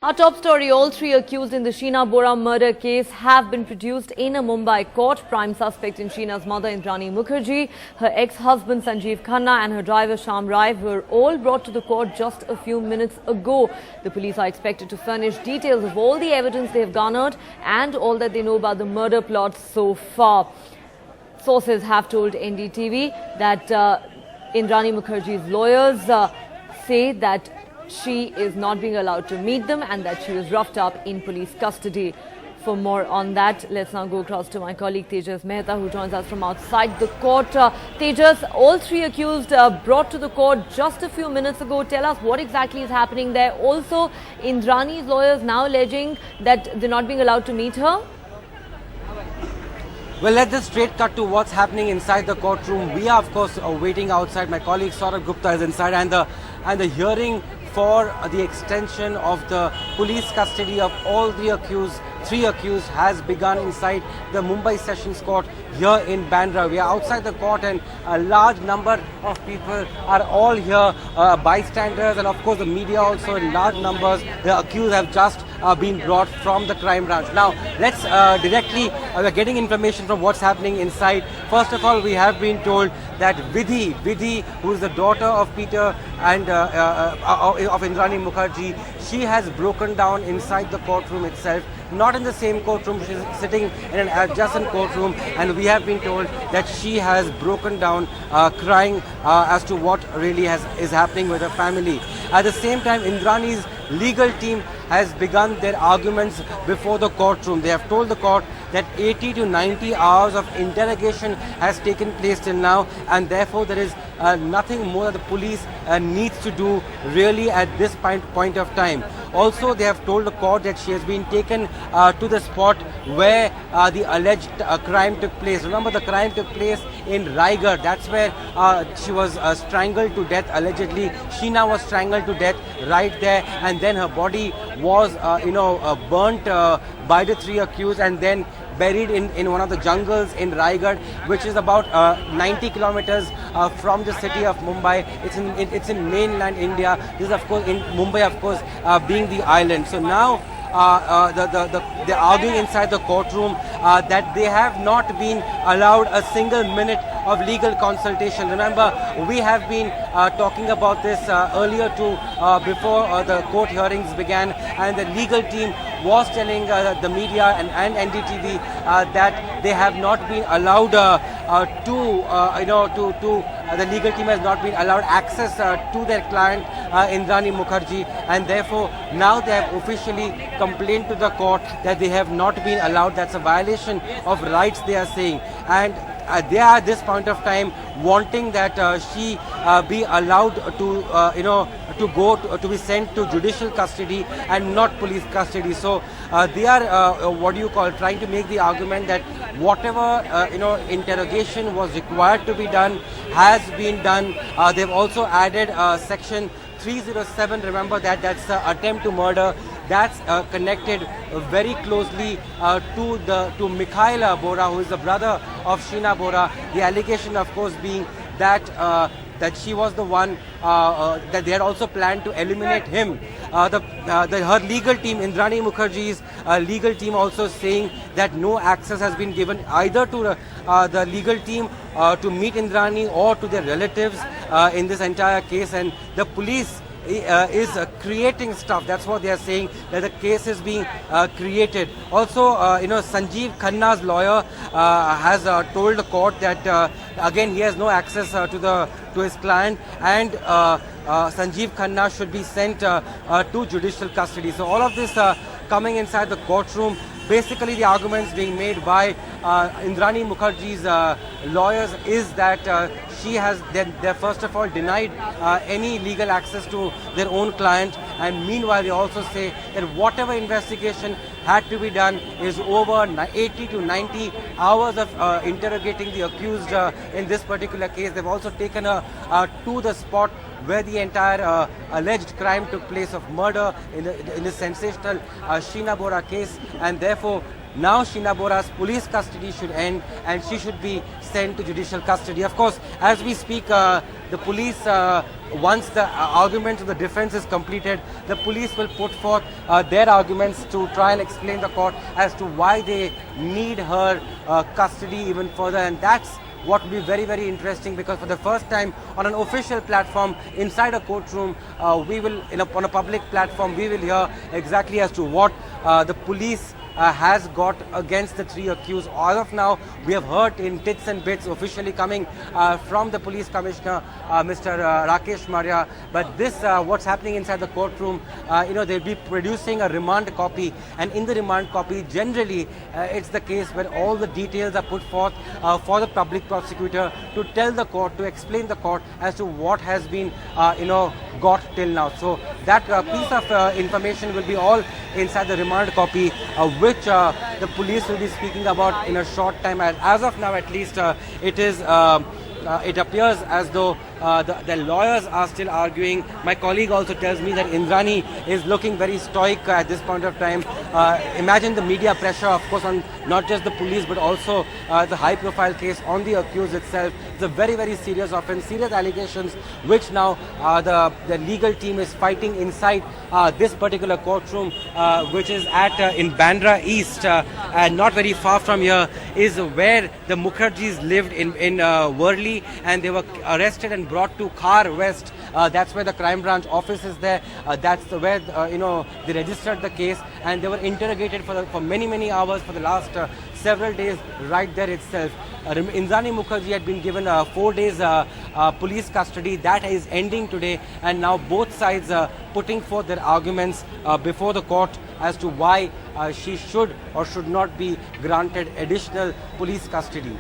Our top story, all three accused in the Sheena Bora murder case have been produced in a Mumbai court. Prime suspect in Sheena's mother, Indrani Mukherjee, her ex-husband Sanjeev Khanna and her driver Shyam Rai were all brought to the court just a few minutes ago. The police are expected to furnish details of all the evidence they have garnered and all that they know about the murder plot so far. Sources have told NDTV that Indrani Mukherjee's lawyers say that she is not being allowed to meet them and that she was roughed up in police custody. For more on that, let's now go across to my colleague Tejas Mehta, who joins us from outside the court. Tejas, all three accused brought to the court just a few minutes ago. Tell us what exactly is happening there. Also, Indrani's lawyers now alleging that they're not being allowed to meet her. Well, let's just straight cut to what's happening inside the courtroom. We are, of course, waiting outside. My colleague Saurabh Gupta is inside, and the hearing for the extension of the police custody of all the three accused has begun inside the Mumbai Sessions Court here in Bandra. We are outside the court and a large number of people are all here, bystanders and of course the media also in large numbers. The accused have just been brought from the crime branch. Now let's directly, we're getting information from what's happening inside. First of all, we have been told that Vidhi, who is the daughter of Peter and of Indrani Mukherjee, she has broken down inside the courtroom itself. Not in the same courtroom, she's sitting in an adjacent courtroom, and we have been told that she has broken down crying as to what really is happening with her family. At the same time, Indrani's legal team has begun their arguments before the courtroom. They have told the court that 80 to 90 hours of interrogation has taken place till now, and therefore there is nothing more that the police needs to do really at this point of time. Also, they have told the court that she has been taken to the spot where the alleged crime took place. Remember, the crime took place in Raigad. That's where she was strangled to death allegedly. Sheena was strangled to death right there, and then her body was burnt by the three accused and then buried in one of the jungles in Raigad, which is about 90 kilometers from the city of Mumbai. It's in mainland India. This is of course in Mumbai, of course, being the island. So now they're arguing inside the courtroom that they have not been allowed a single minute of legal consultation. Remember, we have been talking about this earlier too, before the court hearings began, and the legal team was telling the media and NDTV that they have not been allowed the legal team has not been allowed access to their client Indrani Mukherjee, and therefore now they have officially complained to the court that they have not been allowed. That's a violation of rights, they are saying, and they are at this point of time wanting that she be allowed to be sent to judicial custody and not police custody. So they are trying to make the argument that whatever interrogation was required to be done has been done. They've also added section 307. Remember that's attempt to murder. That's connected very closely to Mikhail Bora, who is the brother of Sheena Bora. The allegation, of course, being that she was the one that they had also planned to eliminate him. Her legal team, Indrani Mukherjee's legal team, also saying that no access has been given either to the legal team to meet Indrani or to their relatives in this entire case, and the police is creating stuff. That's what they are saying, that the case is being created. Also, Sanjeev Khanna's lawyer has told the court that again he has no access to his client, and Sanjeev Khanna should be sent to judicial custody. So all of this coming inside the courtroom. Basically, the arguments being made by Indrani Mukherjee's lawyers is that she has first of all denied any legal access to their own client, and meanwhile they also say that whatever investigation had to be done is over 80 to 90 hours of interrogating the accused in this particular case. They've also taken her to the spot where the entire alleged crime took place of murder in the sensational Sheena Bora case, and therefore now Sheena Bora's police custody should end and she should be sent to judicial custody. Of course, as we speak, the police, once the argument of the defense is completed, the police will put forth their arguments to try and explain the court as to why they need her custody even further, and that's what will be very, very interesting, because for the first time on an official platform inside a courtroom, we will, on a public platform, we will hear exactly as to what the police has got against the three accused. As of now, we have heard in tits and bits officially coming from the police commissioner, Mr. Rakesh Maurya. But this, what's happening inside the courtroom, they'll be producing a remand copy, and in the remand copy, generally, it's the case where all the details are put forth for the public prosecutor to tell the court, to explain the court as to what has been, got till now. So that piece of information will be all inside the remand copy, which the police will be speaking about in a short time. As of now, at least, it appears as though the lawyers are still arguing. My colleague also tells me that Indrani is looking very stoic at this point of time. Imagine the media pressure, of course, on not just the police but also the high-profile case on the accused itself. It's a very, very serious offense, serious allegations, which now the legal team is fighting inside this particular courtroom, which is in Bandra East, and not very far from here is where the Mukherjees lived in Worli, and they were arrested and brought to Khar West. That's where the crime branch office is there. That's where they registered the case, and they were interrogated for many hours for the last several days right there itself. Indrani Mukherjee had been given 4 days police custody. That is ending today, and now both sides putting forth their arguments before the court as to why she should or should not be granted additional police custody.